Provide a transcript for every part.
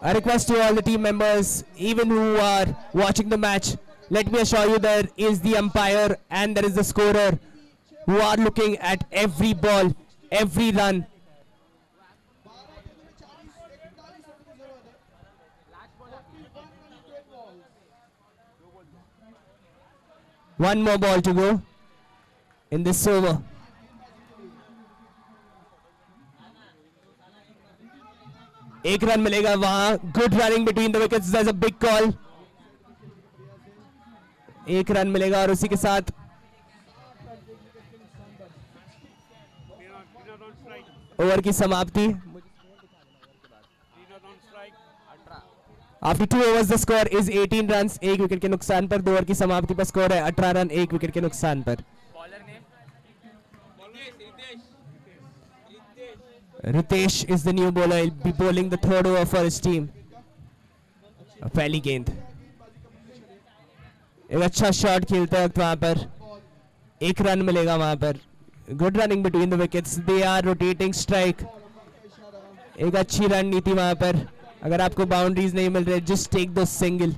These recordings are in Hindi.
A request to all the team members, even who are watching the match, let me assure you there is the umpire and there is the scorer who are looking at every ball, every run. One more ball to go in this over. एक रन मिलेगा वहां. Good running between the wickets. There's a big call. एक रन मिलेगा और उसी के साथ ओवर की समाप्ति. After 2 overs the score is 18 runs. एक विकेट के नुकसान पर 2 ओवर की समाप्ति पर स्कोर है 18 रन 1 विकेट के नुकसान पर. Ritesh is the new bowler. He'll be bowling the third over for his team. A पहली गेंद. एक अच्छा शॉट खेलते वक्त वहां पर 1 रन मिलेगा वहां पर. Good running between the wickets. They are rotating strike. एक अच्छी रणनीति वहां पर. अगर आपको बाउंड्रीज नहीं मिल रहे, just take the single.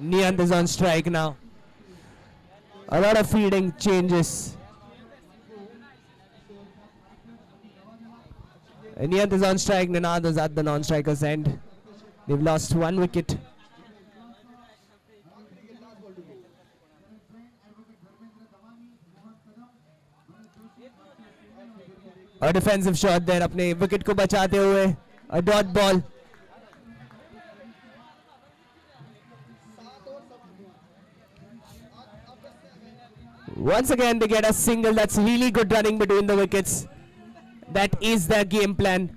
Niyant is on strike now. A lot of fielding changes. Niyant is on strike. Ninad is at the non-striker's end. They've lost 1 wicket. A defensive shot there अपने wicket को बचाते हुए. A dot ball. Once again they get a single. That's really good running between the wickets. That is their game plan.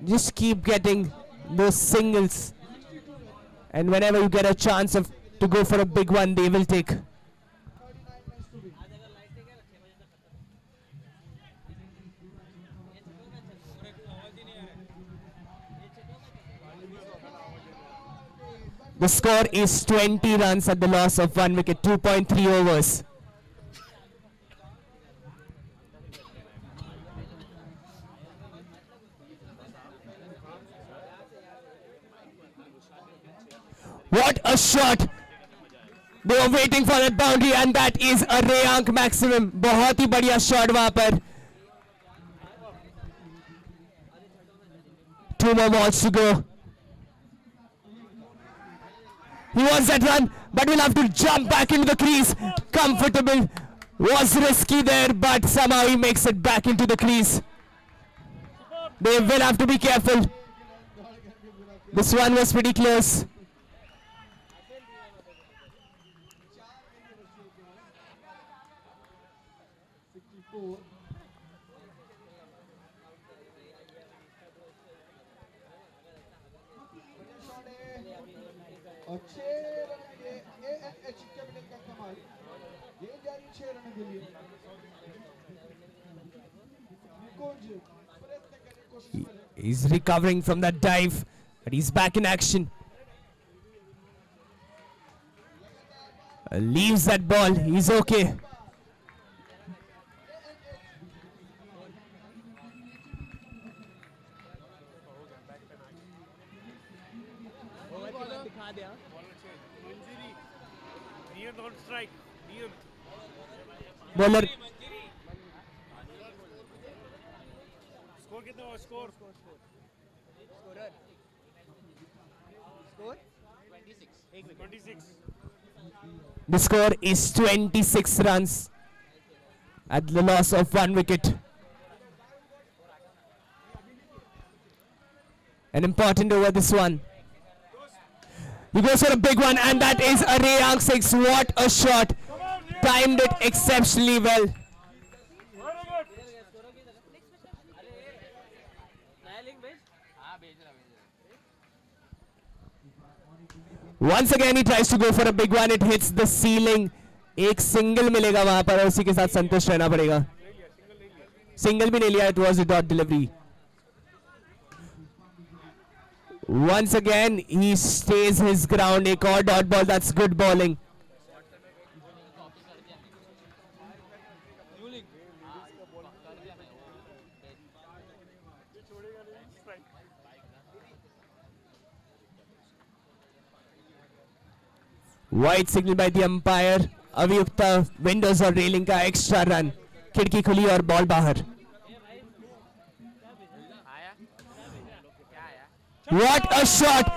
Just keep getting those singles, and whenever you get a chance to go for a big one, they will take. The score is 20 runs at the loss of 1 wicket, 2.3 overs. What a shot! They were waiting for that boundary and that is a Reyank maximum. बहुत ही बढ़िया shot वहाँ पर. 2 more balls to go. He wants that run, but will have to jump back into the crease. Comfortable. Was risky there, but somehow he makes it back into the crease. They will have to be careful. This one was pretty close. He's recovering from that dive, but he's back in action. Leaves that ball. He's okay. Bowler. Score. The score is 26 runs at the loss of 1 wicket. An important over this one. He goes for a big one and that is a Reyank 6. What a shot. Timed it exceptionally well. Once again he tries to go for a big one. It hits the ceiling. एक सिंगल मिलेगा वहां पर और उसी के साथ संतुष्ट रहना पड़ेगा. सिंगल भी नहीं लिया. It was a dot delivery. Once again, he stays his ground. एक और dot ball. That's good bowling. White signal by the umpire. अभियुक्त विंडोज और रेलिंग का एक्स्ट्रा रन. खिड़की खुली और बॉल बाहर. What a shot!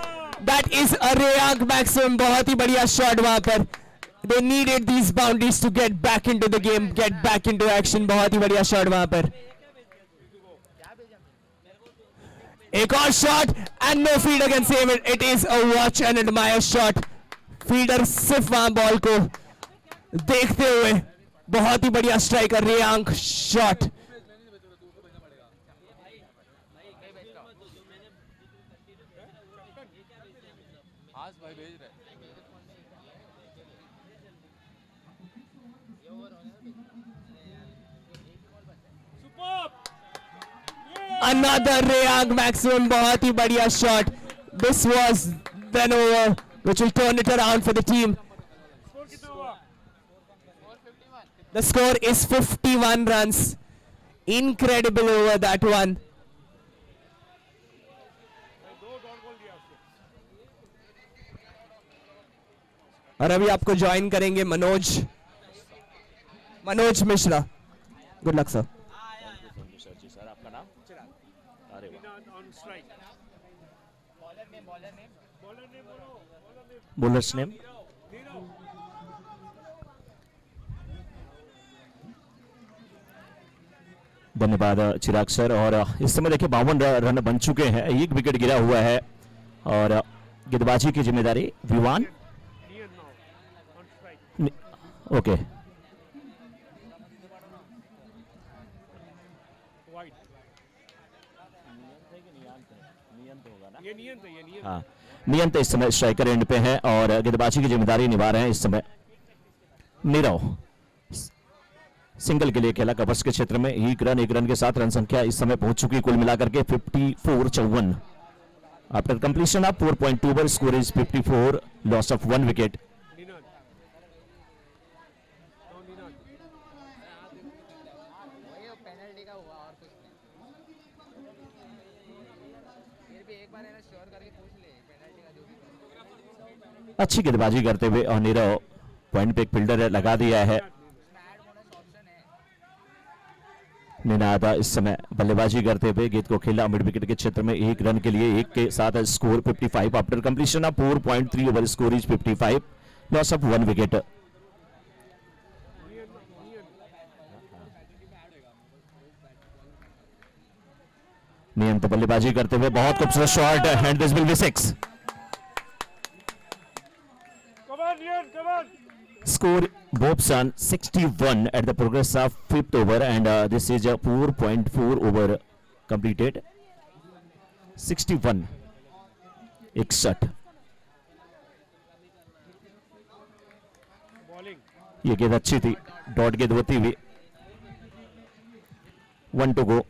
That is a Reyank maximum. बहुत ही बढ़िया शॉट वहां पर. They needed these boundaries to get back into the game, get back into action. बहुत ही बढ़िया शॉट वहां पर. एक और shot and no fielder can save it. It is a watch and admire shot. Fielder सिर्फ वहां बॉल को देखते हुए. बहुत ही बढ़िया striker Reyank shot. Another Reyank maximum. बहुत ही बढ़िया shot. This was then over, which will turn it around for the team. The score is 51 runs. Incredible over that one. और अभी आपको ज्वाइन करेंगे Manoj Mishra. Good luck sir. Sir आपका नाम? अरे बॉलर्स नेम. धन्यवाद चिराग सर. और इस समय देखिए 52 रन बन चुके हैं. एक विकेट गिरा हुआ है और गेंदबाजी की जिम्मेदारी विवान. ओके. हाँ, नियंत इस समय स्ट्राइकर एंड पे है और गेंदबाजी की जिम्मेदारी निभा रहे हैं इस समय नीरव. सिंगल के लिए खेला कवर्स के क्षेत्र में. एक रन के साथ रन संख्या इस समय पहुंच चुकी कुल मिलाकर के 54-54. After completion of 4.2 over score is 54, loss of 1 wicket. अच्छी गेंदबाजी करते हुए और नीरव पॉइंट पे एक फील्डर लगा दिया है. निनादा इस समय बल्लेबाजी करते हुए गेंद को खेला मिड विकेट के क्षेत्र में. एक रन के लिए एक के साथ score 55. After completion of 4.3 over score is 55, loss of 1 wicket. नियंत्रित बल्लेबाजी करते हुए बहुत खूबसूरत shot and this will be 6. Score Bobson 61 at the progress of 5th over and this is a 4.4 over completed. 61 61. ये गेंद अच्छी थी. डॉट गेंद होती हुई. 1 to go.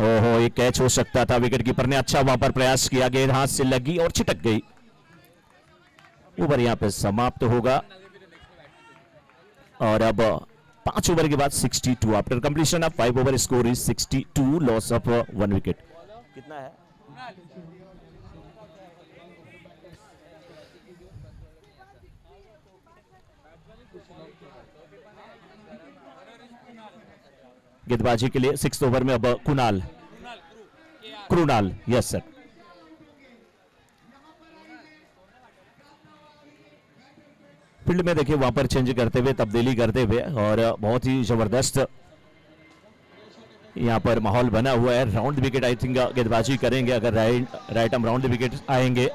ओहो, ये कैच हो सकता था. विकेट कीपर ने अच्छा वहां पर प्रयास किया. गेंद हाथ से लगी और छिटक गई. ओवर यहां पे समाप्त होगा और अब 5 ओवर के बाद 62. After completion of 5 over score is 62, loss of 1 wicket. कितना है? गेंदबाजी के लिए 6th ओवर में अब कृणाल. Yes sir. फील्ड में देखिए वहां पर चेंज करते हुए, तब्दीली करते हुए और बहुत ही जबरदस्त यहां पर माहौल बना हुआ है. राउंड विकेट आई थिंक गेंदबाजी करेंगे अगर राइट आर्म राउंड विकेट आएंगे.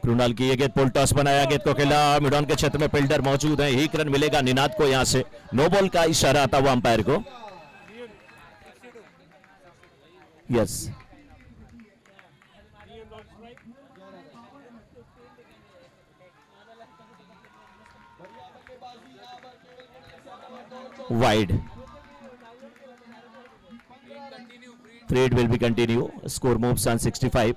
कृणाल की ये गेंद पुल टॉस बनाया. गेंद को खेला मिड ऑन के क्षेत्र में. फील्डर मौजूद है. 1 रन मिलेगा निनाद को. यहां से नो बॉल का इशारा आता हुआ अंपायर को. Yes. wide. Trade will be continue. Score moves on 65.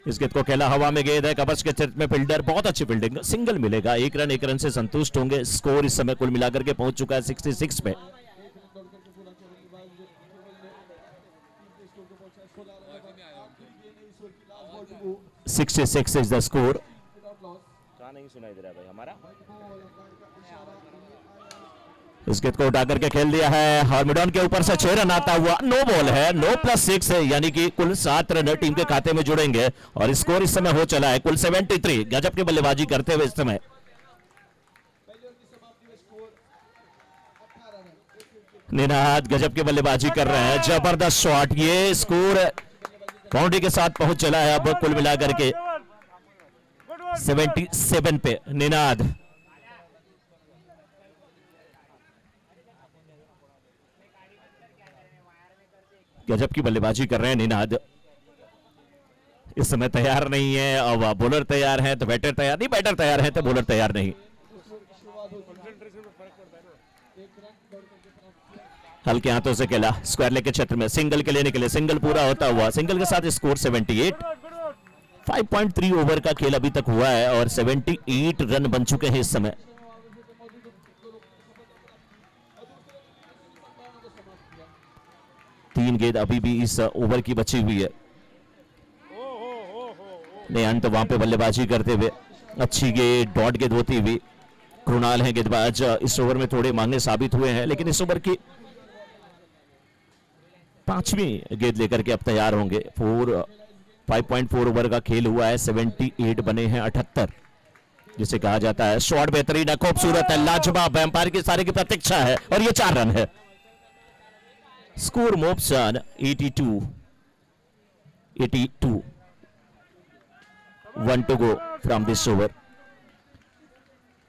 इस गेंद को खेला, हवा में गेंद है, कवच के क्षेत्र में फील्डर, बहुत अच्छी फील्डिंग, सिंगल मिलेगा, एक रन से संतुष्ट होंगे। स्कोर इस समय कुल मिलाकर के पहुंच चुका है 66 पे। $66 is the score. कहां नहीं सुनाई दे रहा भाई हमारा? इस गेंद को उठा करके खेल दिया है और मिडॉन के ऊपर से 6 रन आता हुआ, नो बॉल है, नो +6 है, यानी कि कुल 7 रन टीम के खाते में जुड़ेंगे और स्कोर इस समय हो चला है कुल 73। गजब की बल्लेबाजी करते हुए इस समय निनाद गजब की बल्लेबाजी कर रहे हैं, जबरदस्त शॉट, ये स्कोर बाउंड्री के साथ पहुंच चला है अब कुल मिलाकर के 77 पे। निनाद गजब की बल्लेबाजी कर रहे हैं निनाद, इस समय तैयार नहीं है, अब बॉलर तैयार है तो बैटर तैयार नहीं, बैटर तैयार है तो बॉलर तैयार नहीं। हल्के हाथों से खेला, स्क्वायर लेग के क्षेत्र में सिंगल के लेने के लिए, सिंगल पूरा होता हुआ, सिंगल के साथ स्कोर 78। 5.3 ओवर का खेल अभी तक हुआ है और 78 रन बन चुके हैं इस समय। तीन गेंद अभी भी इस ओवर की बची हुई है। नियंत वहां पे बल्लेबाजी करते हुए, अच्छी गेंद, डॉट गेंद होती हुई, कृणाल है गेंदबाज, इस ओवर में थोड़े महंगे साबित हुए हैं, लेकिन इस ओवर की 5वीं गेंद लेकर के अब तैयार होंगे। 5.4 ओवर का खेल हुआ है, 78 बने हैं 78 जिसे कहा जाता है। शॉट बेहतरीन है, खूबसूरत है, लाजवाब, एम्पायर की सारे की प्रतीक्षा है और ये 4 रन है। Score moves on 82। 1 to go from this over.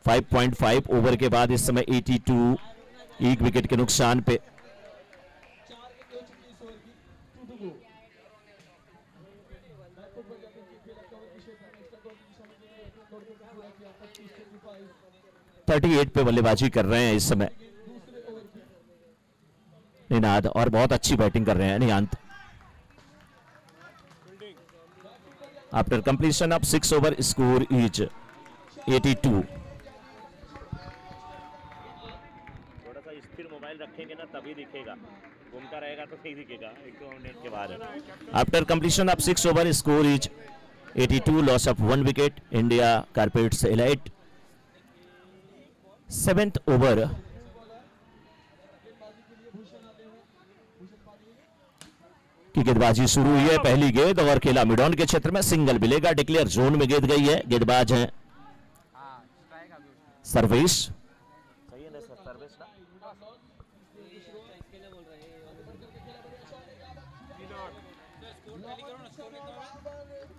5.5 over के बाद इस समय 82, एक विकेट के नुकसान पे। पे बल्लेबाजी कर रहे हैं इस समय निनाद और बहुत अच्छी बैटिंग कर रहे हैं Niyant. After completion of 6 over score is 82। थोड़ा सा स्थिर मोबाइल रखेंगे ना तभी दिखेगा, घूमता रहेगा तो नहीं दिखेगा, 1-2 मिनट के बाद। After completion of 6 over score is 82, loss of 1 wicket, India carpets elite. 7th over की गेंदबाजी शुरू हुई है, पहली गेंद और खेला मिडॉन के क्षेत्र में, सिंगल मिलेगा, डिक्लेयर जोन में गेंद गई है, गेंदबाज हैं सर्वेश।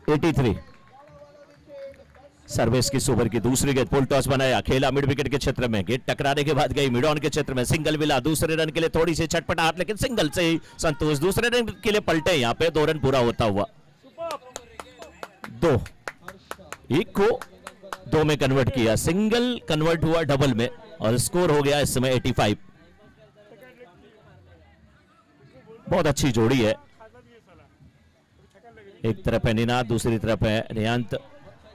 83 सर्वेश की ओवर की दूसरी गेंद, फुल टॉस बनाया, खेला मिड विकेट के क्षेत्र में, गेंद टकराने के बाद गई मिडॉन के क्षेत्र में, सिंगल मिला, दूसरे रन के लिए थोड़ी सी छटपटाहट, लेकिन सिंगल से ही संतोष, दूसरे रन के लिए पलटे, यहां पे 2 रन पूरा होता हुआ। 2 एक को 2 में कन्वर्ट किया, सिंगल कन्वर्ट हुआ डबल में और स्कोर हो गया इस समय 85। बहुत अच्छी जोड़ी है, एक तरफ है निनाद, दूसरी तरफ है नियंत।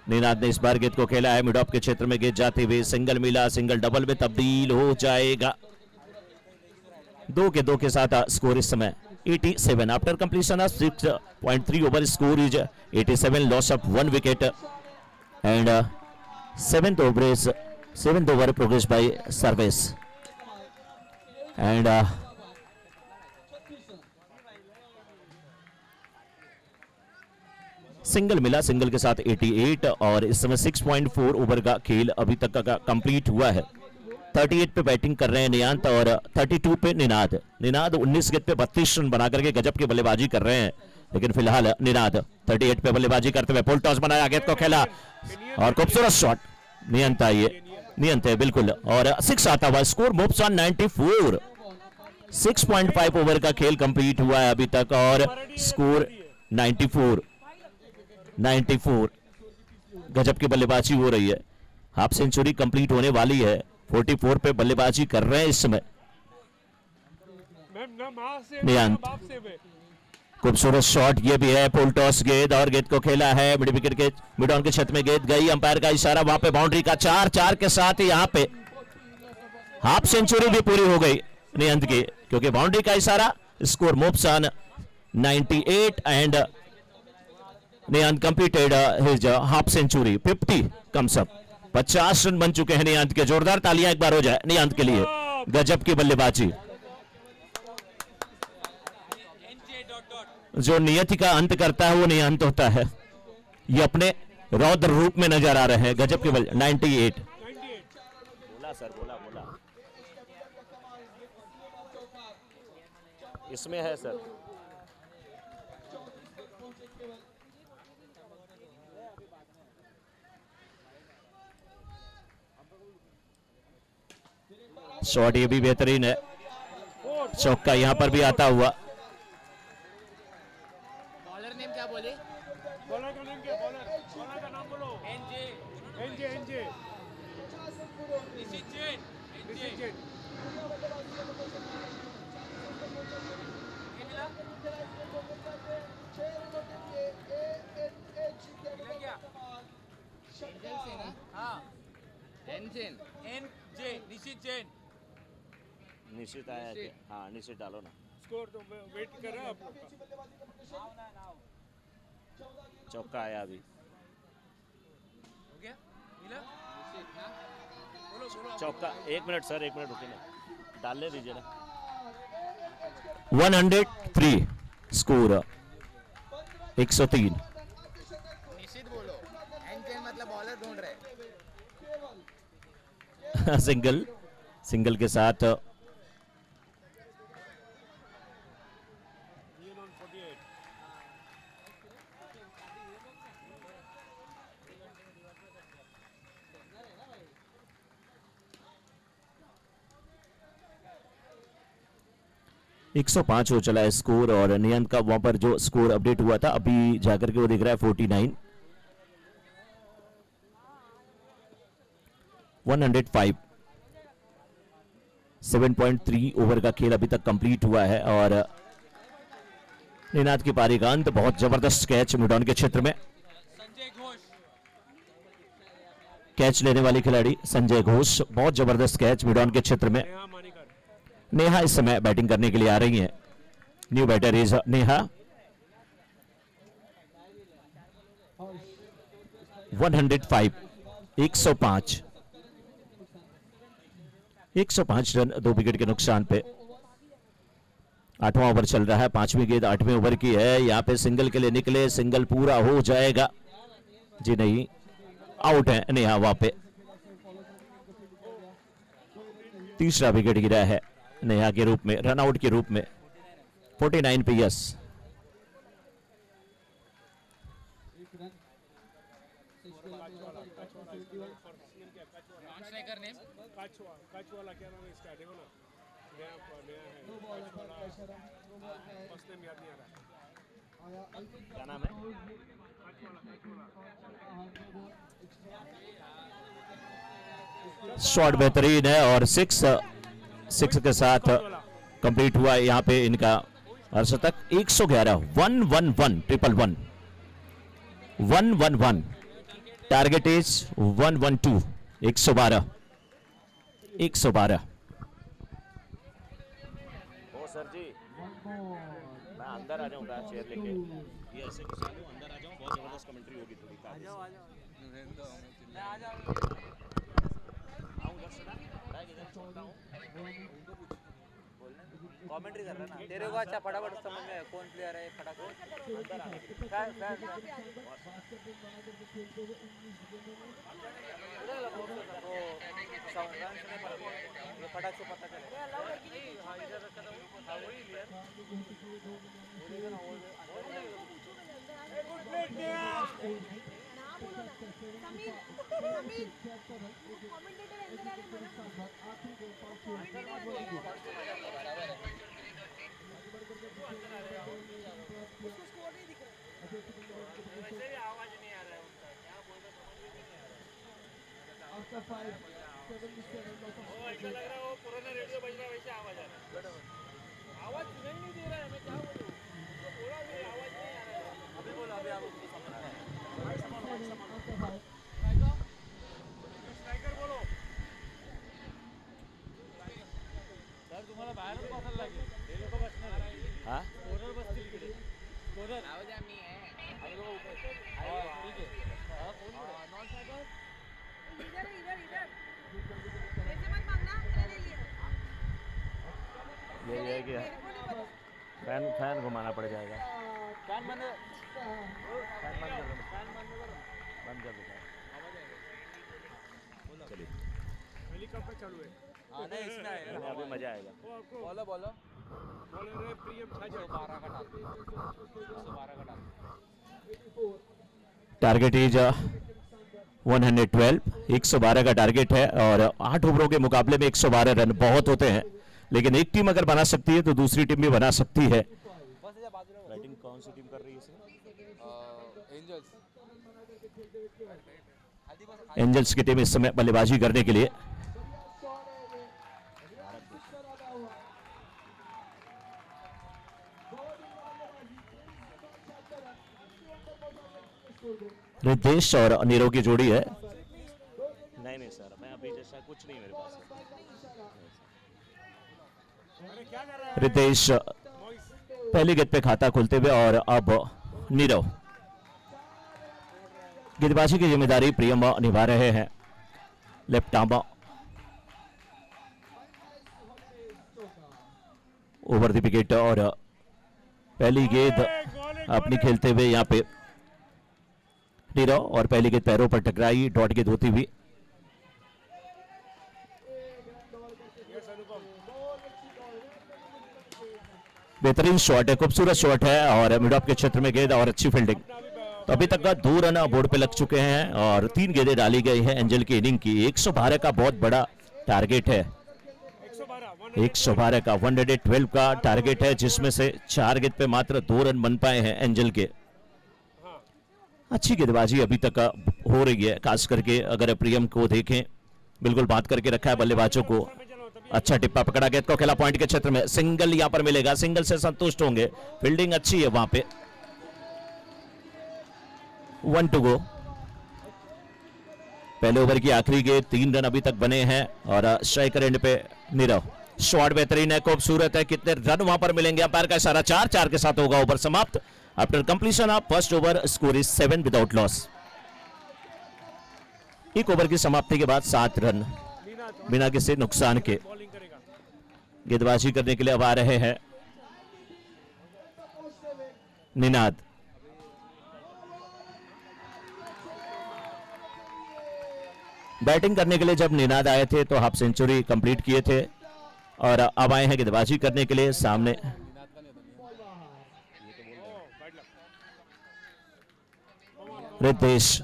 निनाद ने इस बार गेंद को खेला है मिड ऑफ के क्षेत्र में, गेंद जाते हुए सिंगल मिला, सिंगल डबल में तब्दील हो जाएगा। 2 के साथ स्कोर इस समय 87। After completion of 6.3 over score is 87, loss of 1 wicket and 7th over progress by Sarvesh and single मिला, सिंगल के साथ 88 और इस समय 6.4 ओवर का खेल अभी तक का कंप्लीट हुआ है। 38 पे बैटिंग कर रहे हैं नियांत और 32 पे निनाद। 19 गेंद पे 32 रन बना करके गजब की बल्लेबाजी कर रहे हैं, लेकिन फिलहाल निनाद 38 पे बल्लेबाजी करते हुए फुल टॉस बनाया, गेंद को खेला और खूबसूरत शॉट, नियंत है बिल्कुल और 6 आता हुआ। Score moves on 94। 6.5 ओवर का खेल कंप्लीट हुआ है अभी तक और स्कोर 94। गजब की बल्लेबाजी हो रही है, हाफ सेंचुरी कंप्लीट होने वाली है 44 पे बल्लेबाजी कर रहे हैं इस समय नियंत। खूबसूरत शॉट ये भी है, पुल टॉस गेंद और गेंद को खेला है मिड विकेट के मिड ऑन के छत में गेंद गई, अंपायर का इशारा, वहां पे बाउंड्री का 4-4 के साथ यहां पे हाफ सेंचुरी भी पूरी हो गई नियंत की, क्योंकि बाउंड्री का इशारा। स्कोर मोपसन 98 and Niyant completed his half century 50 comes up. 50 run बन चुके हैं नियंत के। जोरदार तालियां एक बार हो जाए नियंत के लिए, गजब की बल्लेबाजी। जो नियति का अंत करता है वो नियंत होता है, ये अपने रौद्र रूप में नजर आ रहे हैं। गजब की बल्ले 98। बोला सर, बोला इसमें है सर। शॉट ये भी बेहतरीन है, चौका यहां पर भी आता हुआ। बॉलर नेम क्या बोले? बॉलर का नेम क्या? बॉलर का नाम बोलो। एनजे निशित जैन। निश्चित आया है, हाँ निश्चित डालो ना। स्कोर तो वेट कर रहा है आप लोग का। चौका आया अभी। हो गया? मिला? बोलो। चौका 1 मिनट सर, 1 मिनट रुकिए ना, डालने दीजिए ना। 103 स्कोर 103। निश्चित बोलो। एनजे मतलब बॉलर ढूंढ रहे। सिंगल के साथ 105 हो चला है स्कोर, और नियंत का वहां पर जो स्कोर अपडेट हुआ था अभी जाकर के वो दिख रहा है 49। 105 7.3 ओवर का खेल अभी तक कंप्लीट हुआ है, और निनाद की पारी का अंत। बहुत जबरदस्त कैच मिडॉन के क्षेत्र में, कैच लेने वाली खिलाड़ी संजय घोष, बहुत जबरदस्त कैच मिडॉन के क्षेत्र में। नेहा इस समय बैटिंग करने के लिए आ रही हैं। New batter is Neha. 105 105 run 2 wicket के नुकसान पे। 8वां ओवर चल रहा है, 5वीं गेंद 8वें ओवर की है। यहां पे सिंगल के लिए निकले, सिंगल पूरा हो जाएगा जी नहीं, आउट है नेहा वहां पे। तीसरा विकेट गिरा है नेहा के रूप में, रन आउट के रूप में। 49 पे यस। काच वाला क्या नाम है इसका? देखो ना, नया है, काच वाला फर्स्ट नेम याद नहीं आ रहा। क्या नाम है? शॉट बेहतरीन है, और सिक्स के साथ कंप्लीट हुआ यहाँ पे इनका अर्धशतक। 111 111 111 111। Target is 112 112 112। ओ सर जी, मैं अंदर आ जाऊंगा चेयर लेके, ये ऐसे घुसा लो, अंदर आ जाऊं, बहुत जबरदस्त कमेंट्री होगी थोड़ी। आ जाओ कमेंट्री कर रहा ना तेरे को। अच्छा फटाफट समझ में आया कौन प्लेयर है, फटाफट फटाक से पता चले। आवाज नहीं आ रहा है उनका, क्या बोल रहा है? ऐसा लग रहा है वो पुराना रेडियो बज रहा है वैसे आवाज आ रहा है आवाज सुनाई नहीं दे रहा है मैं क्या बोलूं तो थोड़ा भी आवाज नहीं आ रहा है अभी बोलो अभी आपको समझ रहा है स्ट्राइकर बोलो सर तुम्हाला बाहेरच बसायला लागेल हे लोक बसणार हाँ स्कोरर बसतील इकडे स्कोरर आवाज आम्ही आहे आम्ही लोक ऊपर ठीक है हां कोण नॉन स्ट्राइकर इधर इधर इधर ऐसे मत मांगना मैंने लिया ये है कि मेरे को नहीं पता फैन घुमाना पड़ जाएगा। फॅन बंद फॅन बंद बंद कर देगा। चलिए हेलीकॉप्टर चालू है हाँ नहीं इसमें आएगा अभी मजा आएगा। वो आपको बोलो बोलो बोल रहे प्रियम छा 112 का डाल 112 का डाल टारगेट इज 112, 112 का टारगेट है और 8 ओवरों के मुकाबले में 112 रन बहुत होते हैं, लेकिन एक टीम अगर बना सकती है तो दूसरी टीम भी बना सकती है। बस ये बाजू में बैटिंग कौन सी टीम कर रही है इसमें? एंजल्स एंजल्स की टीम इस समय बल्लेबाजी करने के लिए रितेश और नीरव की जोड़ी है। नहीं सर, मैं अभी जैसा कुछ नहीं मेरे पास अरे क्या कर रहा है रितेश पहली गेंद पे खाता खोलते हुए और अब नीरव गेंदबाजी की जिम्मेदारी प्रियम निभा रहे हैं। Left arm over the wicket और पहली गेंद अपनी खेलते हुए यहाँ पे नीरव और पहली गेंद पैरों पर टकराई, डॉट गेंद होती हुई। बेहतरीन शॉट है, खूबसूरत शॉट है और मिड ऑफ के क्षेत्र में गेंद और अच्छी फील्डिंग। तो अभी तक का 2 रन बोर्ड पे लग चुके हैं और 3 गेंदें डाली गई हैं एंजल की इनिंग की। 112 का बहुत बड़ा टारगेट है, 112 का 112 का टारगेट है, जिसमें से 4 गेंद पे मात्र 2 रन बन पाए हैं एंजल के। अच्छी गेंदबाजी अभी तक हो रही है, खास करके अगर प्रियम को देखें बिल्कुल बात करके रखा है बल्लेबाजों को। अच्छा टिप्पा पकड़ा, गेंद को खेला पॉइंट के क्षेत्र में, सिंगल यहां पर मिलेगा, सिंगल से संतुष्ट होंगे, फील्डिंग अच्छी है वहां पे। 1 टू गो। पहले ओवर की आखिरी गेंद, 3 रन अभी तक बने हैं और स्ट्राइकर एंड पे नीरव। शॉट बेहतरीन है, खूबसूरत है, कितने रन वहां पर मिलेंगे? अंपायर का इशारा 4 के साथ होगा ओवर समाप्त। After completion of first over score is 7 without loss. एक ओवर की समाप्ति के बाद 7 रन बिना किसी नुकसान के बॉलिंग करेगा गेंदबाजी करने के लिए अब आ रहे हैं निनाद। बैटिंग करने के लिए जब निनाद आए थे तो हाफ सेंचुरी कंप्लीट किए थे और अब आए हैं गेंदबाजी करने के लिए। सामने रितेश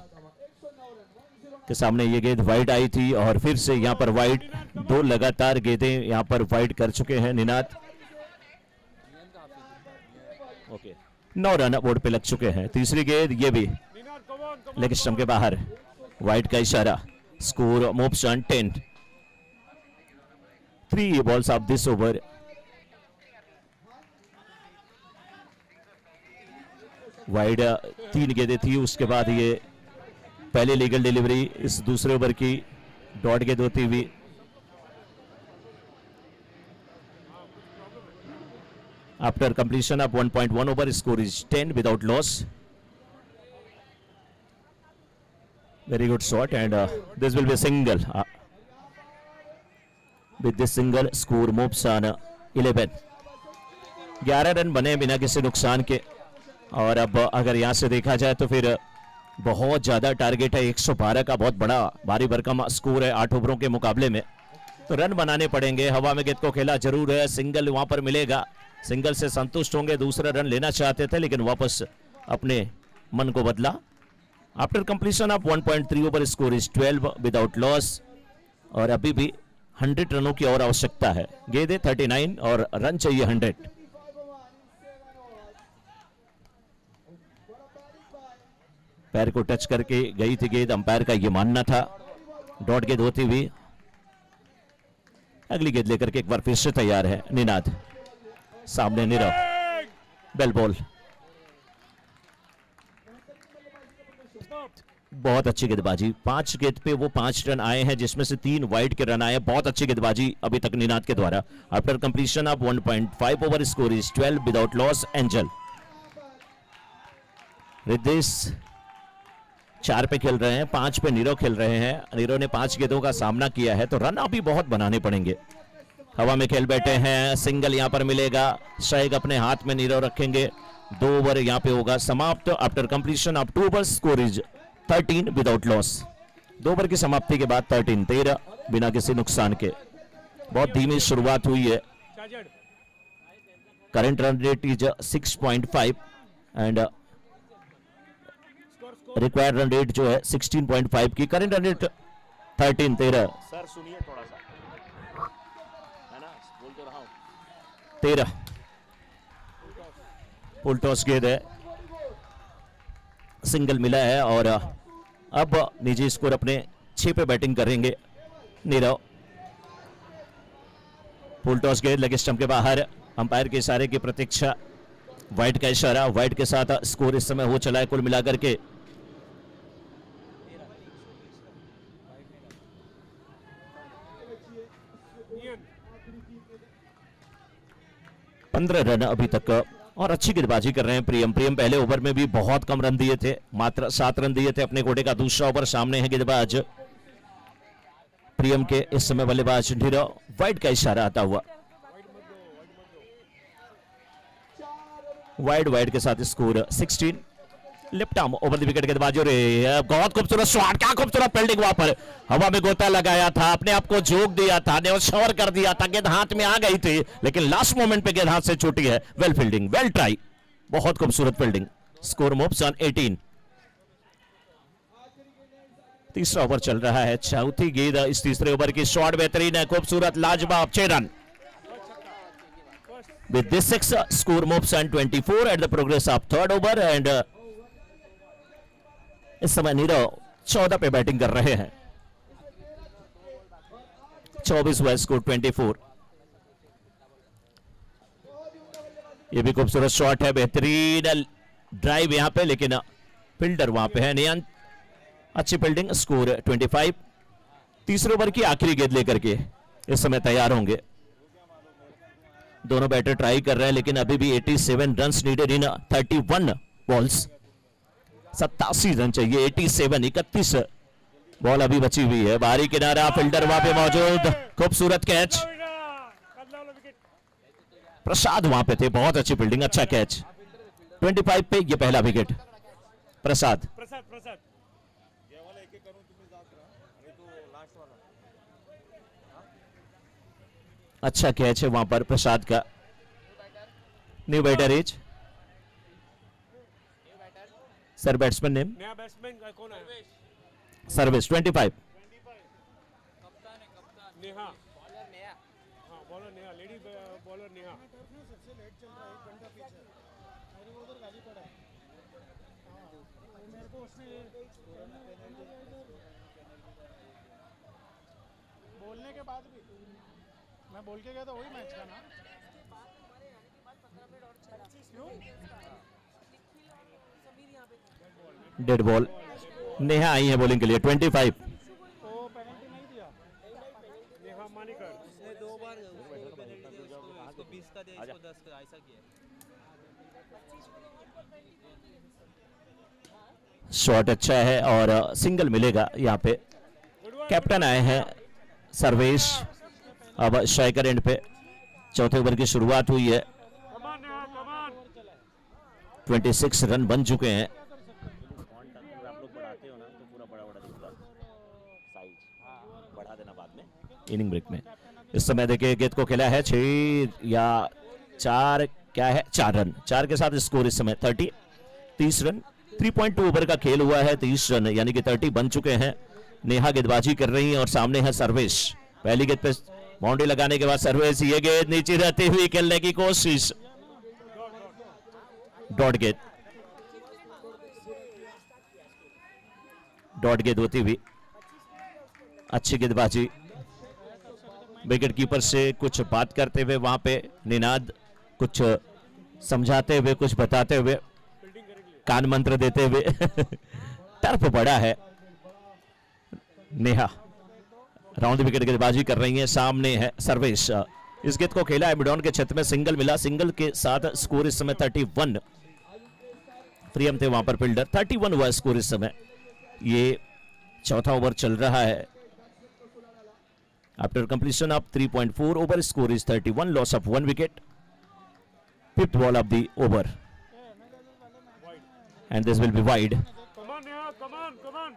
के सामने ये गेंद वाइड आई थी और फिर से यहां पर वाइड, 2 लगातार गेंदें यहां पर वाइड कर चुके हैं निनाद। ओके, 9 रन बोर्ड पे लग चुके हैं। तीसरी गेंद ये भी लेग स्टंप के बाहर, वाइड का इशारा। Score moves on 10। 3 balls of this over. Wide 3 गेंदें थी, उसके बाद ये पहले लीगल डिलीवरी इस दूसरे ओवर की, डॉट गेंद होती हुई। After completion of 1.1 over score is 10 without loss. Very good shot and this will be a single. With this single score moves on 11. 11 run बने बिना किसी नुकसान के और अब अगर यहां से देखा जाए तो फिर बहुत ज्यादा टारगेट है। 112 का बहुत बड़ा भारी भरकम स्कोर है 8 ओवरों के मुकाबले में, तो रन बनाने पड़ेंगे। हवा में गेंद को खेला जरूर है, सिंगल वहां पर मिलेगा, सिंगल से संतुष्ट होंगे। दूसरा रन लेना चाहते थे लेकिन वापस अपने मन को बदला। After completion of 1.3 over score is 12 without loss और अभी भी 100 रनों की और आवश्यकता है। गेंदें 39 और रन चाहिए 100। पैर को टच करके गई थी गेंद, अंपायर का ये मानना था। डॉट गेंद होती हुई अगली गेंद लेकर के एक बार फिर से तैयार है निनाद। सामने नीरव, बेल बॉल। बहुत अच्छी गेंदबाजी, 5 गेंद पे वो 5 रन आए हैं, जिसमें से 3 वाइड के रन आए हैं। बहुत अच्छी गेंदबाजी अभी तक निनाद के द्वारा। After completion of 1.5 over, score is 12 without loss. Angel Riddhesh 4 पे खेल रहे हैं, 5 पे नीरव खेल रहे हैं। नीरव ने 5 गेंदों का सामना किया है, तो रन अभी बहुत बनाने पड़ेंगे। हवा में खेल बैठे हैं, सिंगल यहां पर मिलेगा। स्ट्राइक अपने हाथ में नीरव रखेंगे। 2 ओवर यहां पे होगा समाप्त। After completion of 2 over, score is 13 without loss. 2 over की समाप्ति के बाद 13 बिना किसी नुकसान के। बहुत धीमी शुरुआत हुई है। Current run rate is 6.5 and required run rate जो है 16.5 की। करंट रन रेट 13 सर सुनिए थोड़ा सा, है ना, बोल तो रहा हूं। 13 फुल टॉस गेंद है, सिंगल मिला है और अब निजी स्कोर अपने 6 पे बैटिंग करेंगे नीरव। फुल टॉस गेंद लगे स्टंप के बाहर। अंपायर के इशारे की प्रतीक्षा, वाइड का इशारा। वाइड के साथ स्कोर इस समय हो चला है कुल मिलाकर के 15 रन अभी तक। और अच्छी गेंदबाजी कर रहे हैं प्रियम। पहले ओवर में भी बहुत कम रन दिए थे, मात्र 7 रन दिए थे अपने कोटे का। दूसरा ओवर सामने है गेंदबाज प्रियम के, इस समय बल्लेबाज नीरव। वाइड का इशारा आता हुआ, वाइड के साथ score 16। Left arm over the wicket गेंदबाजी। और बहुत खूबसूरत शॉट, क्या खूबसूरत फील्डिंग। वहां पर हवा में गोता लगाया था, अपने आप को झोंक दिया था, न्योछावर कर दिया था। गेंद हाथ में आ गई थी, लेकिन लास्ट मोमेंट पे गेंद हाथ से छूटी है। वेल फील्डिंग, वेल ट्राई, बहुत खूबसूरत फील्डिंग। Score moves on 18। तीसरा ओवर चल रहा है, चौथी गेंद इस तीसरे ओवर की। शॉट बेहतरीन है, खूबसूरत, लाजवाब, 6 run. With this 6, score moves on 24 at the progress of 3rd over and इस समय नीरव 14 पे बैटिंग कर रहे हैं। 24 हुआ स्कोर 24। ये भी खूबसूरत शॉट है, बेहतरीन ड्राइव यहां पे, लेकिन फील्डर वहां पे है नियंत। अच्छी फील्डिंग, स्कोर 25। तीसरे ओवर की आखिरी गेंद लेकर के इस समय तैयार होंगे। दोनों बैटर ट्राई कर रहे हैं, लेकिन अभी भी 87 runs needed in 31 balls. 87 run चाहिए, 87, 31 बॉल अभी बची हुई है। बाहरी किनारा, फील्डर वहां पे मौजूद, खूबसूरत कैच। प्रसाद वहां पे थे, बहुत अच्छी फील्डिंग, अच्छा कैच। 25 पे ये पहला विकेट प्रसाद। अच्छा कैच है वहां पर प्रसाद का। New batter is sir, batsman name नया बैट्समैन कौन है? सर्विस 25। नेहा, हाँ bowler Neha, lady bowler Neha. बोलने के बाद भी मैं बोल के गया था, वही मैच का ना। Dead ball. नेहा आई है बॉलिंग के लिए 25। तो पेनल्टी नहीं दिया नेहा मानिकर। उसने 2 बार उसको 20 का दिया, इसको 10 का, ऐसा किया। शॉट अच्छा है और सिंगल मिलेगा यहाँ पे। कैप्टन आए हैं सर्वेश, अब स्ट्राइकर एंड पे। चौथे ओवर की शुरुआत हुई है, 26 रन बन चुके हैं। इनिंग ब्रेक में इस समय देखिए गेंद को खेला है 6 या 4, क्या है 4 रन। 4 के साथ स्कोर इस समय 30। 30 रन, 3.2 ओवर का खेल हुआ है, 30 रन यानी कि 30 बन चुके हैं। नेहा गेंदबाजी कर रही है और सामने है सर्वेश। पहली गेंद पे बाउंड्री लगाने के बाद सर्वेश, ये गेंद नीचे रहती हुई खेलने की कोशिश, डॉट गेंद, डॉट गेंद होती हुई। अच्छी गेंदबाजी, विकेट कीपर से कुछ बात करते हुए वहां पे निनाद, कुछ समझाते हुए, कुछ बताते हुए, कान मंत्र देते हुए टर्फ बड़ा है। नेहा राउंड विकेट गेंदबाजी कर रही है, सामने है सर्वेश। इस गेंद को खेला है मिडॉन के छत में, सिंगल मिला, सिंगल के साथ स्कोर इस समय 31। प्रियम थे वहां पर फील्डर, 31 हुआ स्कोर इस समय। ये चौथा ओवर चल रहा है। After completion of 3.4 over, score is 31, loss of 1 wicket. Fifth ball of the over and this will be wide. Come on, Neha, come on, come on.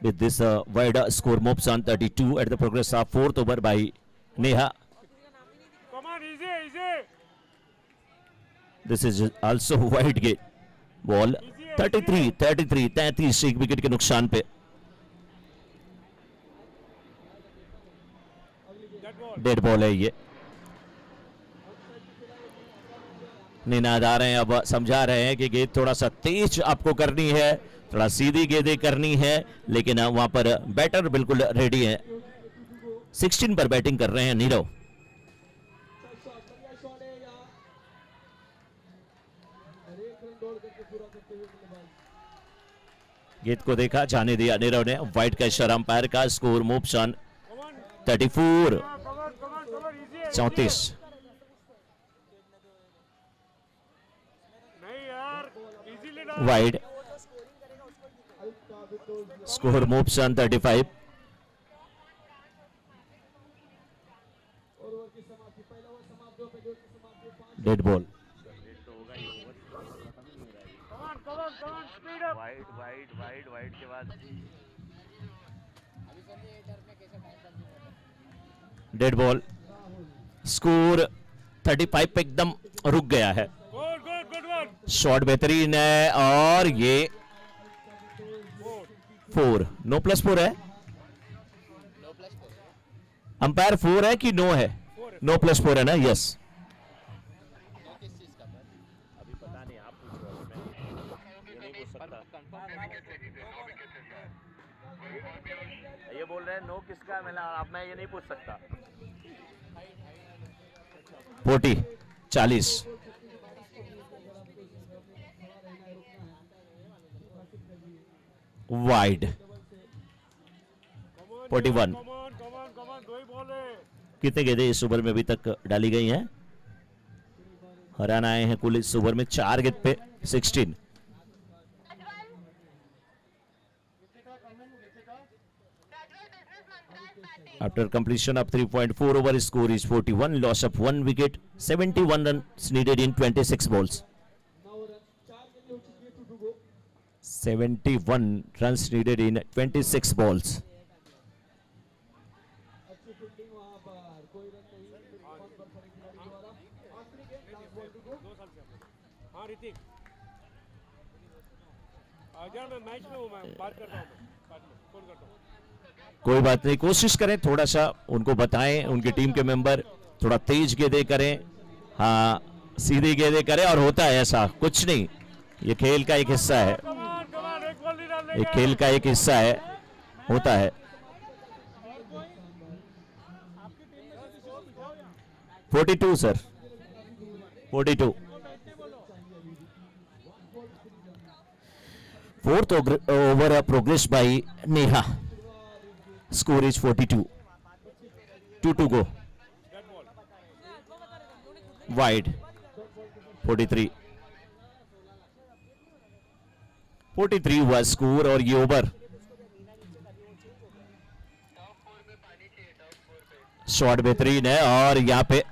With this wide score moves on 32 at the progress of fourth over by Neha. Come on, easy, easy. This is also wide game ball. 33 एक विकेट के नुकसान पे डेड बॉल है ये। निनाद आ रहे हैं, अब समझा रहे हैं कि गेंद थोड़ा सा तेज आपको करनी है, थोड़ा सीधी गेंदें करनी है, लेकिन वहां पर बैटर बिल्कुल रेडी है। 16 पर बैटिंग कर रहे हैं नीरव। गेंद को देखा, जाने दिया नीरव ने। वाइड का इशारा अंपायर का। Score moves on 34, 34। Wide. Score moves on 35. Dead ball. Wide के बाद Dead ball. Score 35 पे एकदम रुक गया है। शॉट बेहतरीन है और ये 4, नो प्लस 4 है। अंपायर 4 है कि नो है? नो प्लस 4 है ना? यस। अभी पता नहीं, आप पूछो, मैं ये नहीं पूछ सकता। ये बोल रहे हैं नो किसका, मैं ये नहीं पूछ सकता। 40 वाइड। 41। कितने गेंदें इस ओवर में अभी तक डाली गई हैं? हराना आए हैं कुल इस ओवर में 4 गेंद पे 16। After completion of 3.4 over, score is 41, loss of 1 wicket, 71 runs needed in 26 balls. 71 runs needed in 26 balls. हाँ ऋतिक, अगर मैं मैच में हूँ, मैं बात करता हूँ, फोन करता हूँ। कोई बात नहीं, कोशिश करें थोड़ा सा उनको बताएं, उनकी टीम के मेंबर थोड़ा तेज गेंदें करें, हाँ सीधी गेंदें करें, और होता है ऐसा कुछ नहीं, ये खेल का एक हिस्सा है, ये खेल का एक हिस्सा है, होता है। 42 sir, 42। Fourth over progress by Neha, score is 42, 2 to go, wide, 43 हुआ स्कोर, और ये ओवर शॉट बेहतरीन है, और यहाँ पे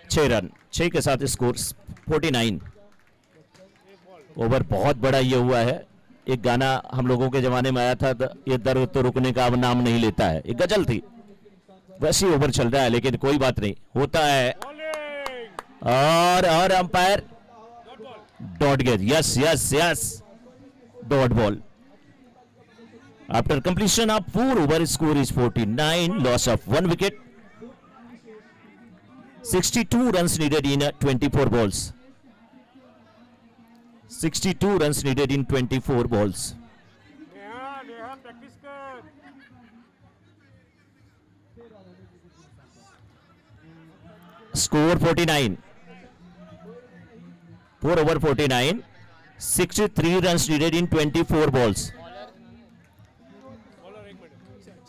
6 रन, 6 के साथ स्कोर 49। ओवर बहुत बड़ा ये हुआ है। एक गाना हम लोगों के जमाने में आया था, ये दर्द तो रुकने का अब नाम नहीं लेता है, एक गजल थी, वैसी ओवर चल रहा है, लेकिन कोई बात नहीं, होता है। और अंपायर डॉट गेंद, yes yes yes, dot ball. After completion of 4 over, score is 49, loss of 1 wicket, 62 runs needed in 24 balls. 62 runs needed in 24 balls. Neha practice कर। Score 49. 4 over 49. 63 runs needed in 24 balls. Bowler एक minute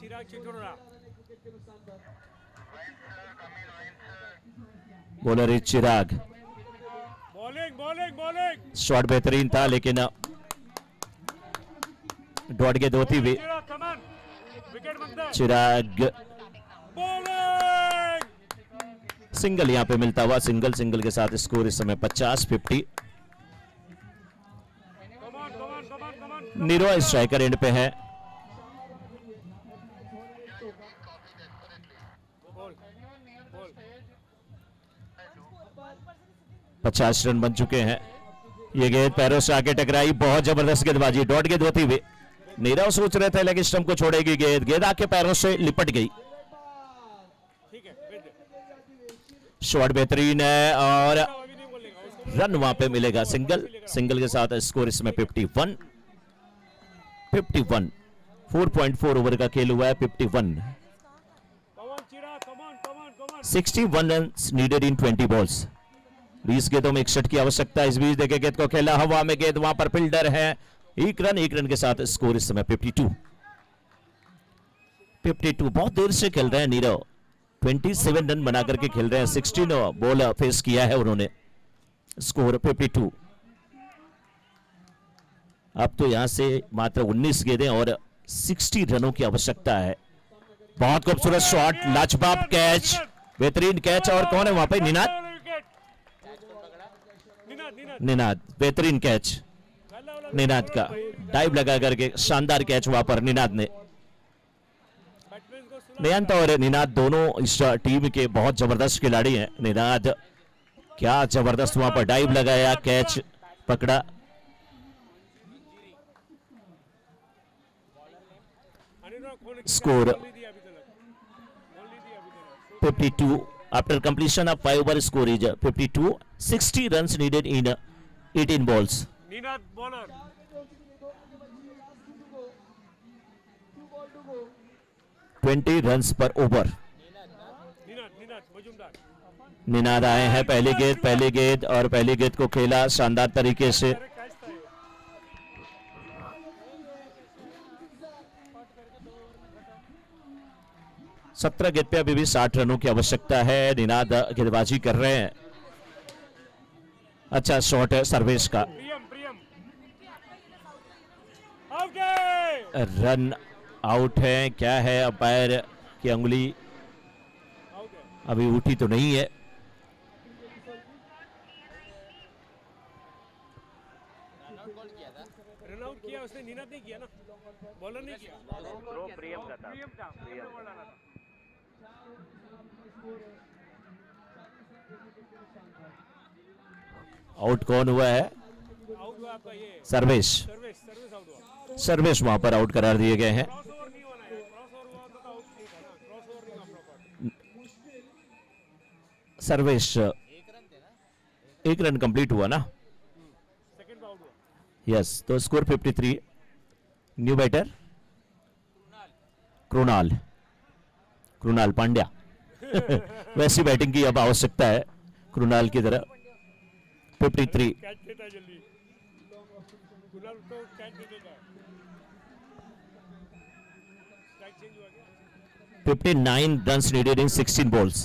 Chirag Chitora bowler is Chirag. Bowling bowling bowling shot बेहतरीन था लेकिन डॉट गेंद होती हुई चिराग कमान विकेट बनता है चिराग बॉलिंग सिंगल यहां पे मिलता हुआ. सिंगल के साथ स्कोर इस समय 50-50. कमान कमान कमान कमान नीरो स्ट्राइकर एंड पे है. बॉल बॉल 50 रन बन चुके हैं. ये गेंद पैरों से आगे टकराई. बहुत जबरदस्त गेंदबाजी. डॉट गेंद होती हुई नीरव सोच रहे थे लेग स्टंप को छोड़ेगी गेंद. गेंद आके पैरों से लिपट गई. ठीक है भेज दे शॉट बेहतरीन है और अभी नहीं बोलेगा उसको रन वहां पे मिलेगा. सिंगल के साथ स्कोर इसमें 51. 4.4 ओवर का खेल हुआ है. 51. कमान चिराग कमान कमान कमान 61 रन्स नीडेड इन 20 बॉल्स. 20 गेंदों में 61 की आवश्यकता. इस बीच देखे गेंद को खेला हवा में. गेंद वहां पर फील्डर है. एक रन के साथ स्कोर इस समय 52. बहुत देर से खेल रहे हैं नीरव. 27 रन बना करके खेल रहे हैं. 16 बॉल फेस किया है उन्होंने. स्कोर 52. अब तो यहां से मात्र 19 गेंदें और 60 रनों की आवश्यकता है. बहुत खूबसूरत शॉट. लाजवाब कैच. बेहतरीन कैच. और कौन है वहां पे? निनाद. निनाद. बेहतरीन कैच निनाद का. डाइव लगा करके शानदार कैच वहां पर निनाद ने. नियंत और निनाद दोनों इस टीम के बहुत जबरदस्त खिलाड़ी हैं. निनाद क्या जबरदस्त वहां पर डाइव लगाया. कैच पकड़ा. Score 52. After completion of 5 over score is 52. 60 runs needed in 18 balls. Ninad bowler 20 runs per over. Ninad Majumdar Ninad आए हैं. पहली गेंद और पहली गेंद को खेला शानदार तरीके से. कैच था ये 17 गेंद पे अभी भी 60 रनों की आवश्यकता है. निनाद गेंदबाजी कर रहे हैं. अच्छा शॉट है सर्वेश का. प्रियम आउट है रन आउट है. क्या है? अंपायर की अंगुली आउट है अभी उठी तो नहीं है. रन आउट किया उसने. नीनाद नहीं किया ना. बॉलर नहीं किया. प्रियम था बॉल डाला था. आउट कौन हुआ है? आउट हुआ आपका ये सर्वेश. सर्विस आउट हुआ. सर्वेश वहां पर आउट करार दिए गए हैं. क्रॉस ओवर नहीं होना है. क्रॉस ओवर हुआ तो आउट नहीं था ना. क्रॉस ओवर नहीं हुआ प्रॉपर. सर्वेश एक रन कंप्लीट हुआ ना. सेकंड आउट हुआ. यस. तो score 53. New batter Krunal Pandya. वैसी बैटिंग की अब आवश्यकता है कृणाल की तरह. 53. कैच देता है जल्दी. कुणाल तो कैच दे देता है. स्ट्राइक चेंज हुआ क्या? 59 runs needed in 16 balls.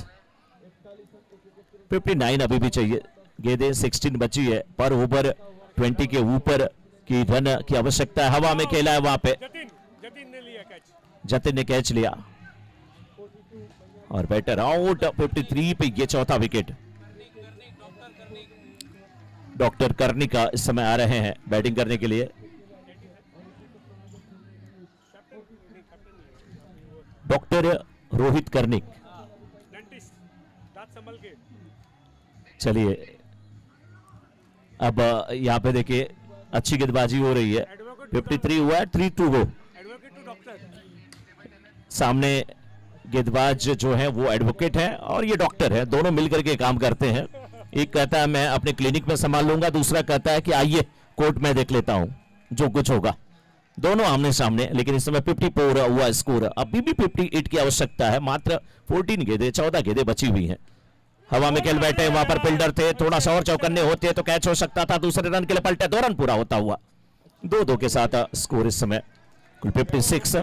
59 अभी भी चाहिए. गेंदें 16 बची है. पर ओवर 20 के ऊपर की रन की आवश्यकता है. हवा में खेला है वहां पे. जतिन ने लिया कैच. जतिन ने कैच लिया और बैटर आउट. 53 पे ये चौथा विकेट. डॉक्टर कर्णिका इस समय आ रहे हैं बैटिंग करने के लिए. डॉक्टर रोहित कर्णिक. डेंटिस्ट दांत संभल के. चलिए अब यहाँ पे देखिए अच्छी गेंदबाजी हो रही है. 53 हुआ है. 3 to go. Advocate to doctor. सामने गेंदबाज जो है वो एडवोकेट है और ये डॉक्टर है. दोनों मिलकर के काम करते हैं. एक कहता है मैं अपने क्लिनिक में संभाल लूंगा. दूसरा कहता है कि आइए कोर्ट में देख लेता हूं जो कुछ होगा. दोनों आमने सामने. लेकिन इस समय 54 हुआ स्कोर. अभी भी 58 की आवश्यकता है. मात्र 14 गेंदें 14 गेंदें बची हुई हैं. हवा में खेल बैठे, वहां पर फील्डर थे, थोड़ा सा और चौकन्ने होते तो कैच हो सकता था। दूसरे रन के लिए पलटे, 2 रन पूरा होता हुआ 2-2 के साथ स्कोर इस समय कुल 56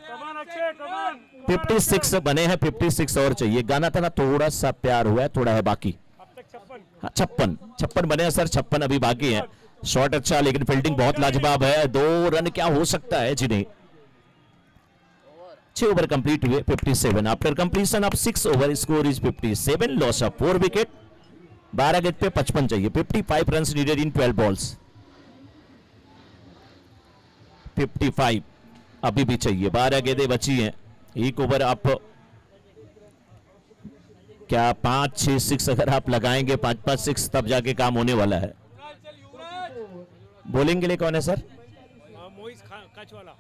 कमान अक्षय कमान 56 बने हैं। 56 और चाहिए। गाना था ना, थोड़ा सा प्यार हुआ है, थोड़ा है बाकी। अब तक 56 56 बने हैं सर, 56 अभी बाकी है। शॉट अच्छा, लेकिन फील्डिंग बहुत लाजवाब है। 2 रन क्या हो सकता है जी? नहीं, 6 ओवर कंप्लीट हुए। 57 after completion of 6 over, score is 57, loss of 4 wicket. 12 गेंद पे 55 चाहिए। 55 रन नीडेड इन 12 बॉल्स। 55 अभी भी चाहिए, 12 गेंदें बची हैं। एक ओवर आप क्या 5-6 6 अगर आप लगाएंगे, 5-5 6, तब जाके काम होने वाला है। बॉलिंग के लिए कौन है सर? मोइज कच वाला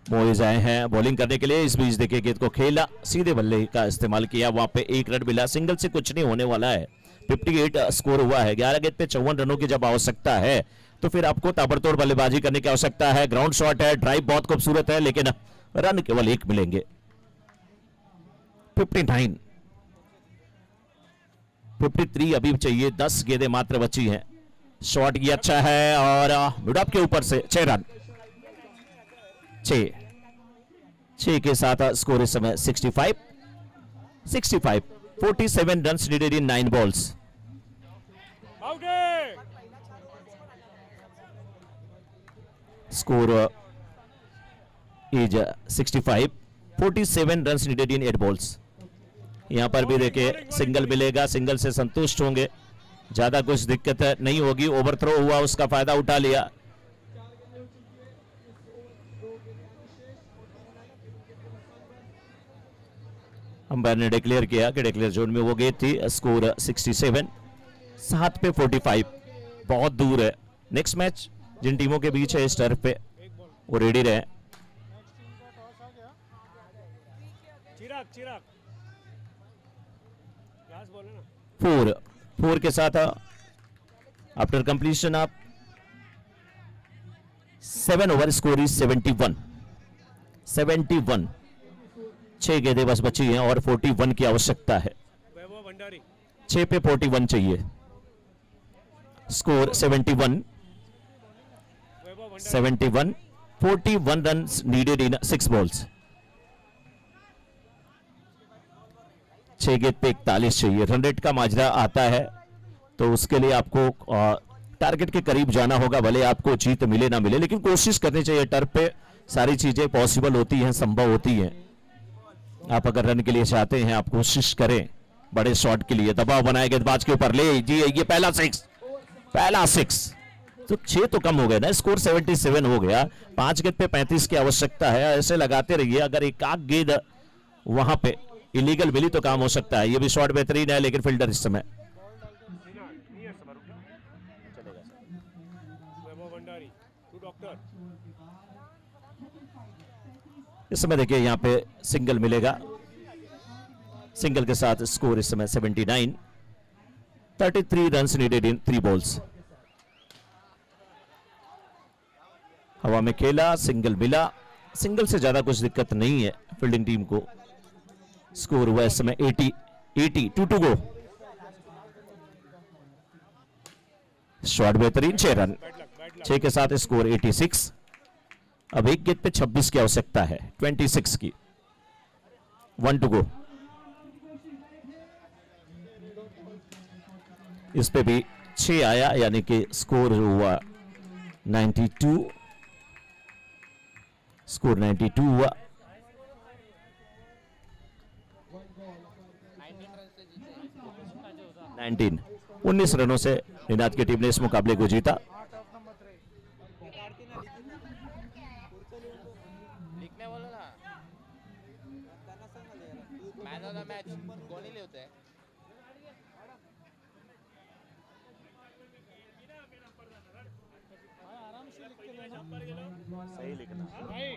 मोइज आए हैं बॉलिंग करने के लिए। इस बीच देखिए गेंद को खेला, सीधे बल्ले का इस्तेमाल किया, वहां पे 1 रन मिला। सिंगल से कुछ नहीं होने वाला है। 58 स्कोर हुआ है। 11 गेंद पे 54 रनों की जब आवश्यकता है तो फिर आपको ताबड़तोड़ बल्लेबाजी करने की आवश्यकता है। ग्राउंड शॉट है, ड्राइव बहुत खूबसूरत है, लेकिन रन केवल 1 मिलेंगे। 59 53 अभी चाहिए। 10 गेंदें मात्र बची हैं। शॉट ये अच्छा है और मिड ऑफ के ऊपर से 6 रन। 6 के साथ स्कोर इस समय 65 47 run needed in 9 balls. Out है score is 65 47 run needed in 8 balls. यहां पर भी देखिए सिंगल मिलेगा, सिंगल से संतुष्ट होंगे, ज्यादा कुछ दिक्कत नहीं होगी। ओवरथ्रो हुआ, उसका फायदा उठा लिया। अंपायर ने डिक्लेयर किया कि डिक्लेयर जोन में वो गेंद थी। स्कोर 67 7 पे 45, बहुत दूर है। नेक्स्ट मैच जिन टीमों के बीच है इस टर्फ पे, वो रेडी रहे। चिराग चिराग घास बोले ना 4 के साथ after completion of 7 over, score is 71 6 गेंदें बस बची हैं और 41 की आवश्यकता है। वैभव भंडारी 6 पे 41 चाहिए। स्कोर 71 वैभव भंडारी 71 41 रन नीडेड इन 6 बॉल्स। 6 गेंद पे 41 चाहिए। रन रेट का माजरा आता है तो उसके लिए आपको टारगेट के करीब जाना होगा, भले आपको जीत मिले ना मिले, लेकिन कोशिश करनी चाहिए। टर्फ पे सारी चीजें पॉसिबल होती हैं, संभव होती हैं। आप अगर रन के लिए चाहते हैं, आप कोशिश करें बड़े शॉट के लिए। दबाव बनाए गेंदबाज के ऊपर, ले जी ये पहला 6 तो 6 तो कम हो गए ना। स्कोर 77 हो गया। 5 गेंद पे 35 की आवश्यकता है। ऐसे लगाते रहिए। अगर एक आध गेंद वहां पे इलीगल मिली तो काम हो सकता है। ये भी शॉट बेहतरीन है, लेकिन फील्डर इस समय वैभव भंडारी टू डॉक्टर इस समय देखिए यहां पे सिंगल मिलेगा। सिंगल के साथ स्कोर इस समय 79 33 रन नीडेड इन 3 बॉल्स। हवा में खेला, सिंगल मिला। सिंगल से ज्यादा कुछ दिक्कत नहीं है फील्डिंग टीम को। स्कोर हुआ इस समय 80 2 टू गो। शॉट बेहतरीन, 6 रन। 6 के साथ स्कोर 86। अब एक गेंद पे 26 की आवश्यकता है, 26 की। 1 टू गो। इस पे भी 6 आया, यानी कि स्कोर हुआ 92। स्कोर 92 हुआ। 19 रनों से निनाद की टीम ने इस मुकाबले को जीता। लिखने बोलो ना मैन ऑफ द मैच कोणी लिहितोय आराम से लिख के लेना। सही लिखना भाई।